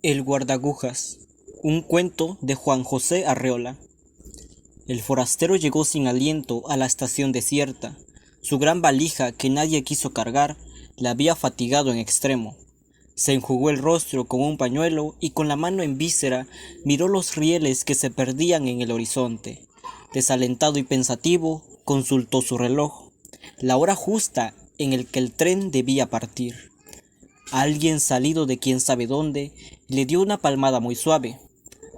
El guardagujas, un cuento de Juan José Arreola. El forastero llegó sin aliento a la estación desierta. Su gran valija, que nadie quiso cargar, le había fatigado en extremo. Se enjugó el rostro con un pañuelo y con la mano en víscera miró los rieles que se perdían en el horizonte. Desalentado y pensativo, consultó su reloj, la hora justa en el que el tren debía partir. Alguien salido de quién sabe dónde le dio una palmada muy suave.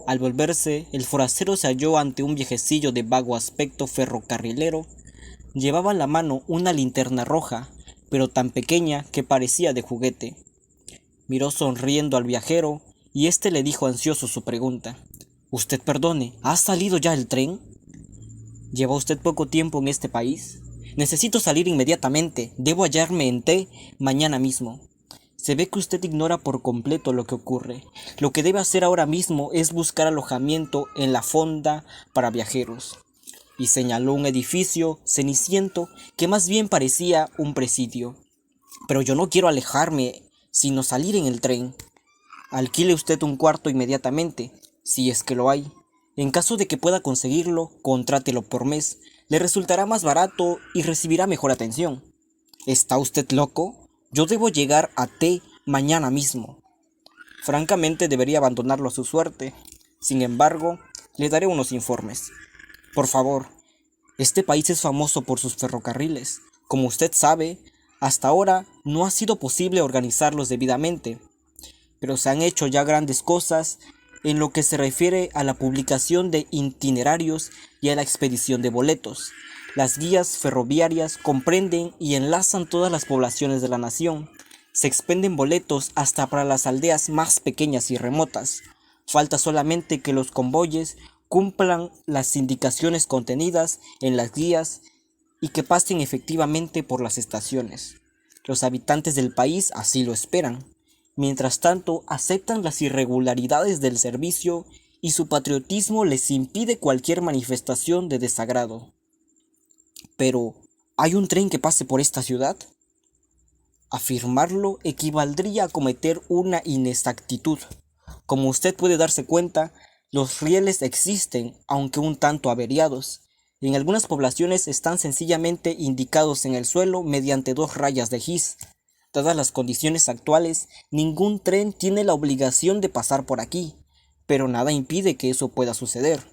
Al volverse, el forastero se halló ante un viejecillo de vago aspecto ferrocarrilero. Llevaba en la mano una linterna roja, pero tan pequeña que parecía de juguete. Miró sonriendo al viajero y éste le dijo ansioso su pregunta. «Usted perdone, ¿ha salido ya el tren? ¿Lleva usted poco tiempo en este país? Necesito salir inmediatamente. Debo hallarme en T mañana mismo». Se ve que usted ignora por completo lo que ocurre. Lo que debe hacer ahora mismo es buscar alojamiento en la fonda para viajeros. Y señaló un edificio ceniciento que más bien parecía un presidio. Pero yo no quiero alejarme, sino salir en el tren. Alquile usted un cuarto inmediatamente, si es que lo hay. En caso de que pueda conseguirlo, contrátelo por mes. Le resultará más barato y recibirá mejor atención. ¿Está usted loco? Yo debo llegar a T mañana mismo. Francamente debería abandonarlo a su suerte. Sin embargo, le daré unos informes. Por favor, este país es famoso por sus ferrocarriles. Como usted sabe, hasta ahora no ha sido posible organizarlos debidamente, pero se han hecho ya grandes cosas en lo que se refiere a la publicación de itinerarios y a la expedición de boletos. Las guías ferroviarias comprenden y enlazan todas las poblaciones de la nación. Se expenden boletos hasta para las aldeas más pequeñas y remotas. Falta solamente que los convoyes cumplan las indicaciones contenidas en las guías y que pasen efectivamente por las estaciones. Los habitantes del país así lo esperan. Mientras tanto, aceptan las irregularidades del servicio y su patriotismo les impide cualquier manifestación de desagrado. Pero, ¿hay un tren que pase por esta ciudad? Afirmarlo equivaldría a cometer una inexactitud. Como usted puede darse cuenta, los rieles existen, aunque un tanto averiados. En algunas poblaciones están sencillamente indicados en el suelo mediante dos rayas de gis. Dadas las condiciones actuales, ningún tren tiene la obligación de pasar por aquí, pero nada impide que eso pueda suceder.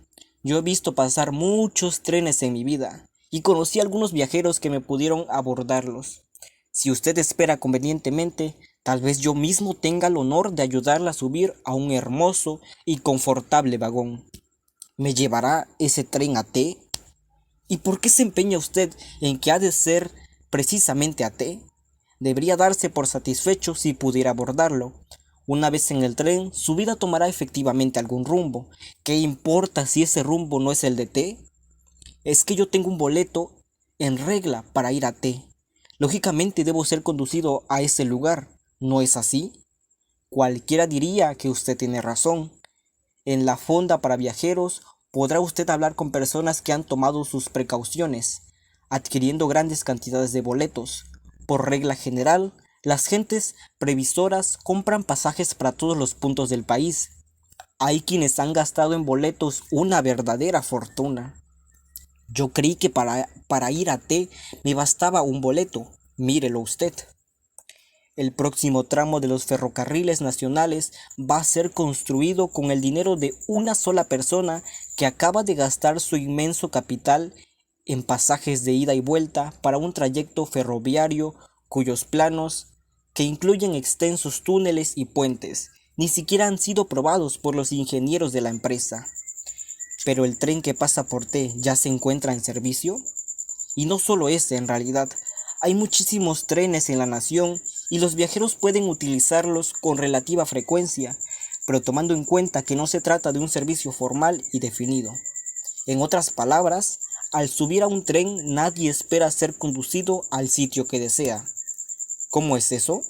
Yo he visto pasar muchos trenes en mi vida, y conocí a algunos viajeros que me pudieron abordarlos. Si usted espera convenientemente, tal vez yo mismo tenga el honor de ayudarla a subir a un hermoso y confortable vagón. ¿Me llevará ese tren a T? ¿Y por qué se empeña usted en que ha de ser precisamente a T? Debería darse por satisfecho si pudiera abordarlo. Una vez en el tren, su vida tomará efectivamente algún rumbo. ¿Qué importa si ese rumbo no es el de T? Es que yo tengo un boleto en regla para ir a T. Lógicamente debo ser conducido a ese lugar, ¿no es así? Cualquiera diría que usted tiene razón. En la fonda para viajeros podrá usted hablar con personas que han tomado sus precauciones, adquiriendo grandes cantidades de boletos. Por regla general, las gentes previsoras compran pasajes para todos los puntos del país. Hay quienes han gastado en boletos una verdadera fortuna. Yo creí que para ir a T me bastaba un boleto. Mírelo usted. El próximo tramo de los ferrocarriles nacionales va a ser construido con el dinero de una sola persona que acaba de gastar su inmenso capital en pasajes de ida y vuelta para un trayecto ferroviario cuyos planos, que incluyen extensos túneles y puentes, ni siquiera han sido probados por los ingenieros de la empresa. Pero el tren que pasa por T ya se encuentra en servicio. Y no solo ese, en realidad, hay muchísimos trenes en la nación y los viajeros pueden utilizarlos con relativa frecuencia, pero tomando en cuenta que no se trata de un servicio formal y definido. En otras palabras, al subir a un tren nadie espera ser conducido al sitio que desea. ¿Cómo es eso?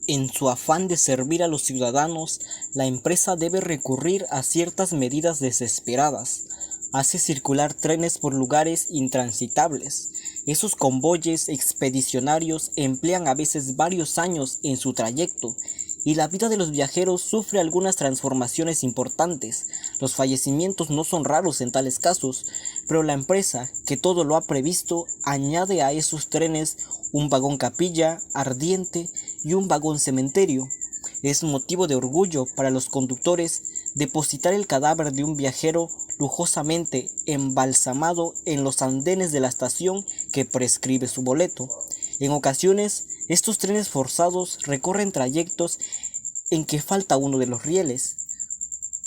En su afán de servir a los ciudadanos, la empresa debe recurrir a ciertas medidas desesperadas. Hace circular trenes por lugares intransitables. Esos convoyes expedicionarios emplean a veces varios años en su trayecto y la vida de los viajeros sufre algunas transformaciones importantes. Los fallecimientos no son raros en tales casos, pero la empresa, que todo lo ha previsto, añade a esos trenes un vagón capilla ardiente y un vagón cementerio. Es motivo de orgullo para los conductores depositar el cadáver de un viajero lujosamente embalsamado en los andenes de la estación que prescribe su boleto. En ocasiones, estos trenes forzados recorren trayectos en que falta uno de los rieles.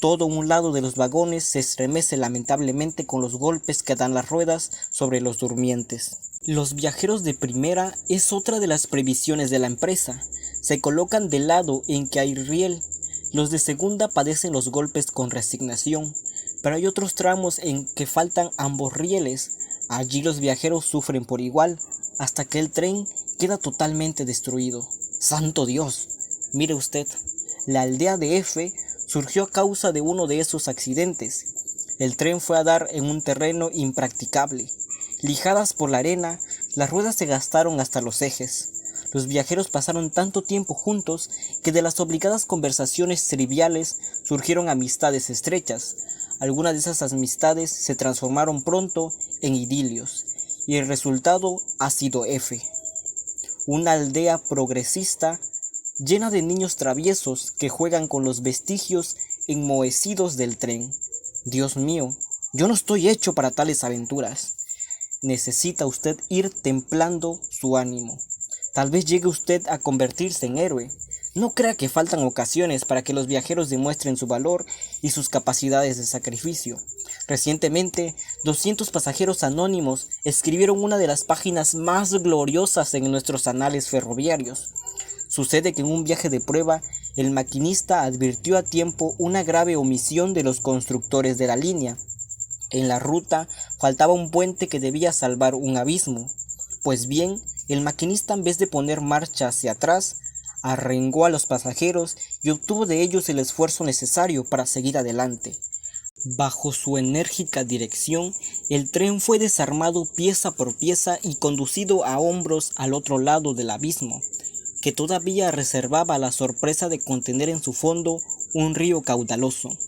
Todo un lado de los vagones se estremece lamentablemente con los golpes que dan las ruedas sobre los durmientes. Los viajeros de primera es otra de las previsiones de la empresa. Se colocan del lado en que hay riel. Los de segunda padecen los golpes con resignación, pero hay otros tramos en que faltan ambos rieles. Allí los viajeros sufren por igual, hasta que el tren queda totalmente destruido. ¡Santo Dios! Mire usted, la aldea de F surgió a causa de uno de esos accidentes. El tren fue a dar en un terreno impracticable. Lijadas por la arena, las ruedas se gastaron hasta los ejes. Los viajeros pasaron tanto tiempo juntos que de las obligadas conversaciones triviales surgieron amistades estrechas. Algunas de esas amistades se transformaron pronto en idilios, y el resultado ha sido F. Una aldea progresista llena de niños traviesos que juegan con los vestigios enmohecidos del tren. Dios mío, yo no estoy hecho para tales aventuras. Necesita usted ir templando su ánimo. Tal vez llegue usted a convertirse en héroe. No crea que faltan ocasiones para que los viajeros demuestren su valor y sus capacidades de sacrificio. Recientemente, 200 pasajeros anónimos escribieron una de las páginas más gloriosas en nuestros anales ferroviarios. Sucede que en un viaje de prueba, el maquinista advirtió a tiempo una grave omisión de los constructores de la línea. En la ruta faltaba un puente que debía salvar un abismo. Pues bien, el maquinista, en vez de poner marcha hacia atrás, arrengó a los pasajeros y obtuvo de ellos el esfuerzo necesario para seguir adelante. Bajo su enérgica dirección, el tren fue desarmado pieza por pieza y conducido a hombros al otro lado del abismo, que todavía reservaba la sorpresa de contener en su fondo un río caudaloso.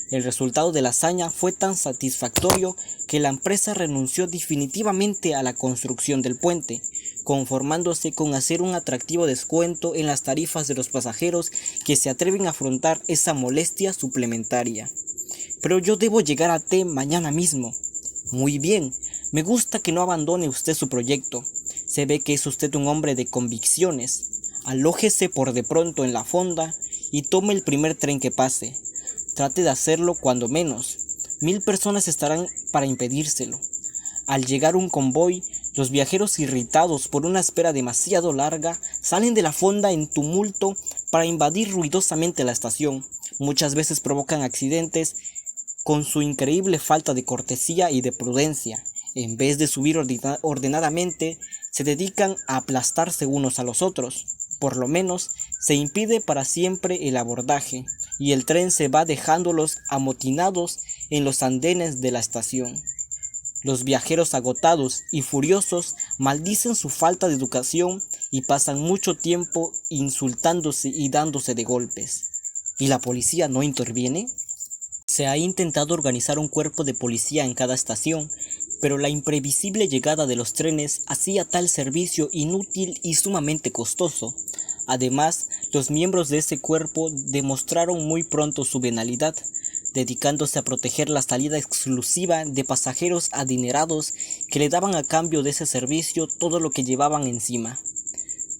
El resultado de la hazaña fue tan satisfactorio que la empresa renunció definitivamente a la construcción del puente, conformándose con hacer un atractivo descuento en las tarifas de los pasajeros que se atreven a afrontar esa molestia suplementaria. Pero yo debo llegar a T mañana mismo. Muy bien, me gusta que no abandone usted su proyecto. Se ve que es usted un hombre de convicciones. Alójese por de pronto en la fonda y tome el primer tren que pase. Trate de hacerlo cuando menos. 1000 personas estarán para impedírselo. Al llegar un convoy, los viajeros, irritados por una espera demasiado larga, salen de la fonda en tumulto para invadir ruidosamente la estación. Muchas veces provocan accidentes con su increíble falta de cortesía y de prudencia. En vez de subir ordenadamente, se dedican a aplastarse unos a los otros. Por lo menos, se impide para siempre el abordaje, y el tren se va dejándolos amotinados en los andenes de la estación. Los viajeros, agotados y furiosos, maldicen su falta de educación y pasan mucho tiempo insultándose y dándose de golpes. ¿Y la policía no interviene? Se ha intentado organizar un cuerpo de policía en cada estación, pero la imprevisible llegada de los trenes hacía tal servicio inútil y sumamente costoso. Además, los miembros de ese cuerpo demostraron muy pronto su venalidad, dedicándose a proteger la salida exclusiva de pasajeros adinerados que le daban a cambio de ese servicio todo lo que llevaban encima.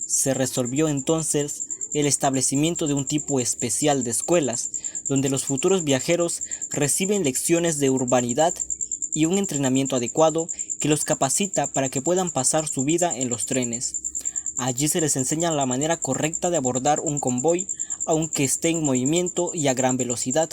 Se resolvió entonces el establecimiento de un tipo especial de escuelas, donde los futuros viajeros reciben lecciones de urbanidad y un entrenamiento adecuado que los capacita para que puedan pasar su vida en los trenes. Allí se les enseña la manera correcta de abordar un convoy, aunque esté en movimiento y a gran velocidad.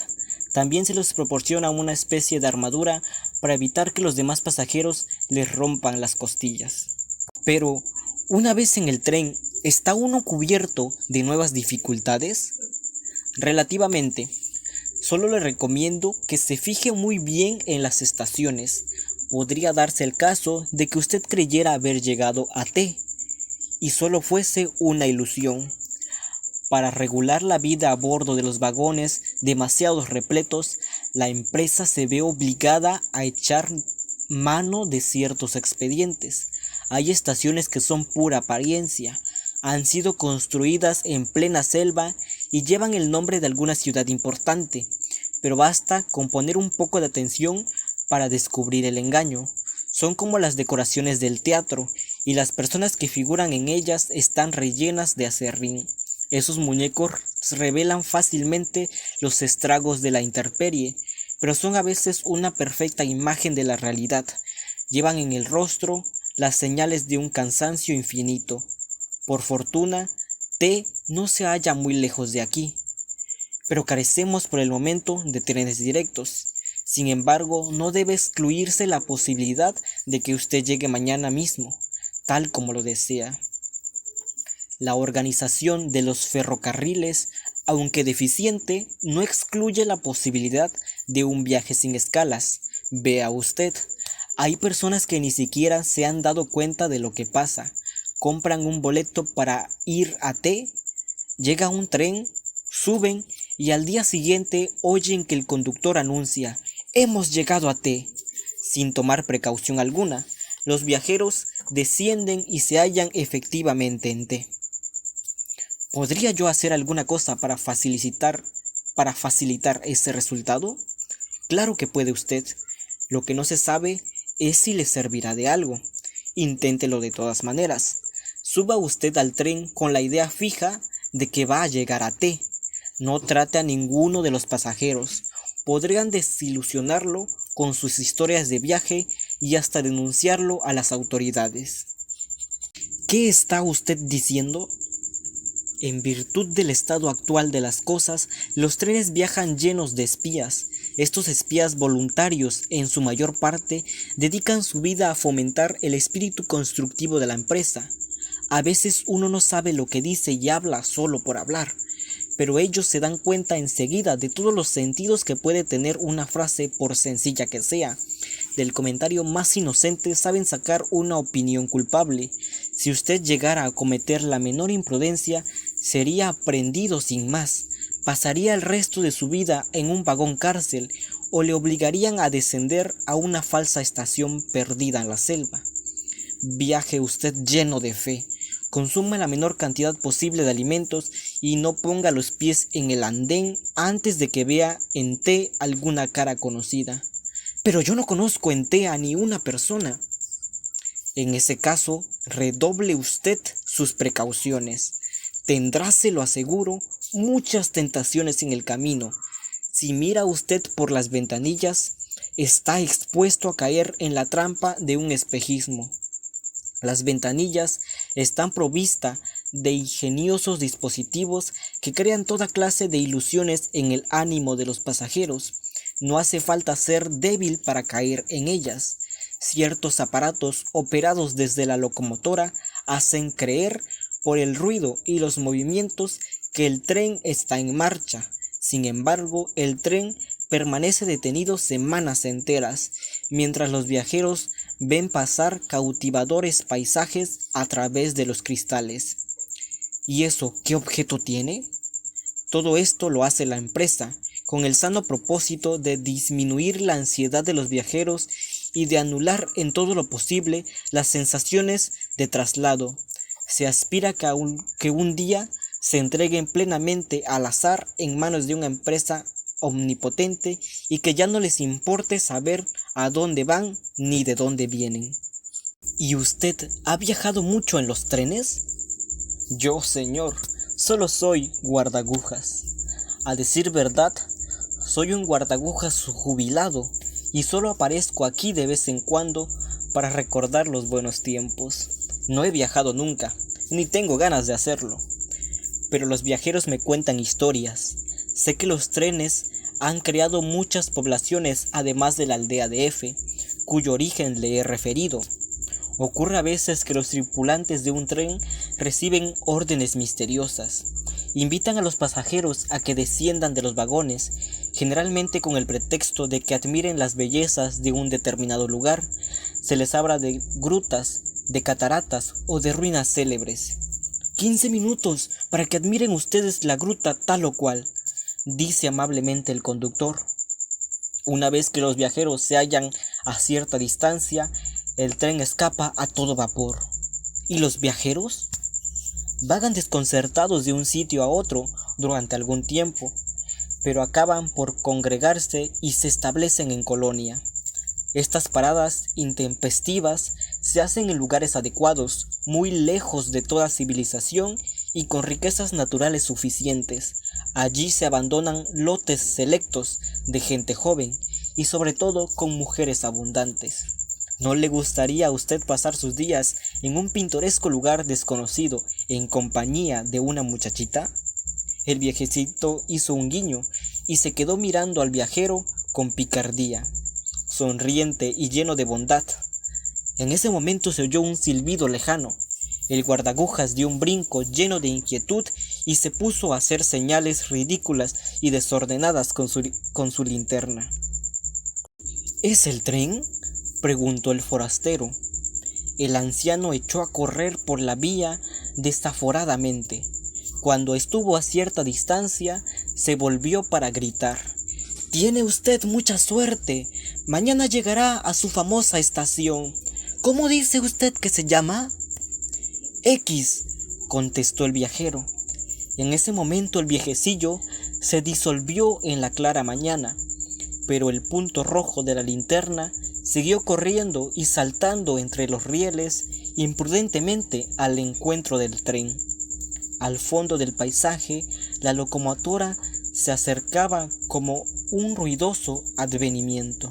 También se les proporciona una especie de armadura para evitar que los demás pasajeros les rompan las costillas. Pero, una vez en el tren, ¿está uno cubierto de nuevas dificultades? Relativamente. Solo le recomiendo que se fije muy bien en las estaciones. Podría darse el caso de que usted creyera haber llegado a T y solo fuese una ilusión. Para regular la vida a bordo de los vagones demasiado repletos, la empresa se ve obligada a echar mano de ciertos expedientes. Hay estaciones que son pura apariencia, han sido construidas en plena selva y llevan el nombre de alguna ciudad importante, pero basta con poner un poco de atención para descubrir el engaño. Son como las decoraciones del teatro, y las personas que figuran en ellas están rellenas de aserrín. Esos muñecos revelan fácilmente los estragos de la intemperie, pero son a veces una perfecta imagen de la realidad. Llevan en el rostro las señales de un cansancio infinito. Por fortuna, T no se halla muy lejos de aquí, pero carecemos por el momento de trenes directos. Sin embargo, no debe excluirse la posibilidad de que usted llegue mañana mismo, tal como lo desea. La organización de los ferrocarriles, aunque deficiente, no excluye la posibilidad de un viaje sin escalas. Vea usted, hay personas que ni siquiera se han dado cuenta de lo que pasa. Compran un boleto para ir a T, llega un tren, suben y al día siguiente oyen que el conductor anuncia: «Hemos llegado a T». Sin tomar precaución alguna, los viajeros descienden y se hallan efectivamente en T. ¿Podría yo hacer alguna cosa para facilitar ese resultado? Claro que puede usted. Lo que no se sabe es si le servirá de algo. Inténtelo de todas maneras. Suba usted al tren con la idea fija de que va a llegar a T. No trate a ninguno de los pasajeros. Podrían desilusionarlo con sus historias de viaje y hasta denunciarlo a las autoridades. ¿Qué está usted diciendo? En virtud del estado actual de las cosas, los trenes viajan llenos de espías. Estos espías voluntarios, en su mayor parte, dedican su vida a fomentar el espíritu constructivo de la empresa. A veces uno no sabe lo que dice y habla solo por hablar, pero ellos se dan cuenta enseguida de todos los sentidos que puede tener una frase, por sencilla que sea. Del comentario más inocente saben sacar una opinión culpable. Si usted llegara a cometer la menor imprudencia, sería aprehendido sin más. Pasaría el resto de su vida en un vagón cárcel o le obligarían a descender a una falsa estación perdida en la selva. Viaje usted lleno de fe. Consuma la menor cantidad posible de alimentos y no ponga los pies en el andén antes de que vea en T alguna cara conocida. Pero yo no conozco en T a ni una persona. En ese caso, redoble usted sus precauciones. Tendrá, se lo aseguro, muchas tentaciones en el camino. Si mira usted por las ventanillas, está expuesto a caer en la trampa de un espejismo. Las ventanillas están provistas de ingeniosos dispositivos que crean toda clase de ilusiones en el ánimo de los pasajeros. No hace falta ser débil para caer en ellas. Ciertos aparatos operados desde la locomotora hacen creer por el ruido y los movimientos que el tren está en marcha. Sin embargo, el tren permanece detenido semanas enteras, mientras los viajeros ven pasar cautivadores paisajes a través de los cristales. ¿Y eso qué objeto tiene? Todo esto lo hace la empresa, con el sano propósito de disminuir la ansiedad de los viajeros y de anular en todo lo posible las sensaciones de traslado. Se aspira que un día se entreguen plenamente al azar en manos de una empresa omnipotente y que ya no les importe saber a dónde van ni de dónde vienen. ¿Y usted ha viajado mucho en los trenes? Yo, señor, solo soy guardagujas. A decir verdad, soy un guardagujas jubilado y solo aparezco aquí de vez en cuando para recordar los buenos tiempos. No he viajado nunca, ni tengo ganas de hacerlo. Pero los viajeros me cuentan historias. Sé que los trenes han creado muchas poblaciones además de la aldea de F, cuyo origen le he referido. Ocurre a veces que los tripulantes de un tren reciben órdenes misteriosas. Invitan a los pasajeros a que desciendan de los vagones, generalmente con el pretexto de que admiren las bellezas de un determinado lugar. Se les habla de grutas, de cataratas o de ruinas célebres. 15 minutos, para que admiren ustedes la gruta tal o cual, dice amablemente el conductor. Una vez que los viajeros se hallan a cierta distancia, el tren escapa a todo vapor. ¿Y los viajeros? Vagan desconcertados de un sitio a otro durante algún tiempo, pero acaban por congregarse y se establecen en colonia. Estas paradas intempestivas se hacen en lugares adecuados, muy lejos de toda civilización y con riquezas naturales suficientes. Allí se abandonan lotes selectos de gente joven y sobre todo con mujeres abundantes. ¿No le gustaría a usted pasar sus días en un pintoresco lugar desconocido en compañía de una muchachita? El viejecito hizo un guiño y se quedó mirando al viajero con picardía, sonriente y lleno de bondad. En ese momento se oyó un silbido lejano. El guardagujas dio un brinco lleno de inquietud y se puso a hacer señales ridículas y desordenadas con su linterna. ¿Es el tren?, preguntó el forastero. El anciano echó a correr por la vía desaforadamente. Cuando estuvo a cierta distancia, se volvió para gritar: «Tiene usted mucha suerte. Mañana llegará a su famosa estación. ¿Cómo dice usted que se llama?» «X», contestó el viajero. En ese momento el viejecillo se disolvió en la clara mañana, pero el punto rojo de la linterna siguió corriendo y saltando entre los rieles imprudentemente al encuentro del tren. Al fondo del paisaje, la locomotora se acercaba como un ruidoso advenimiento.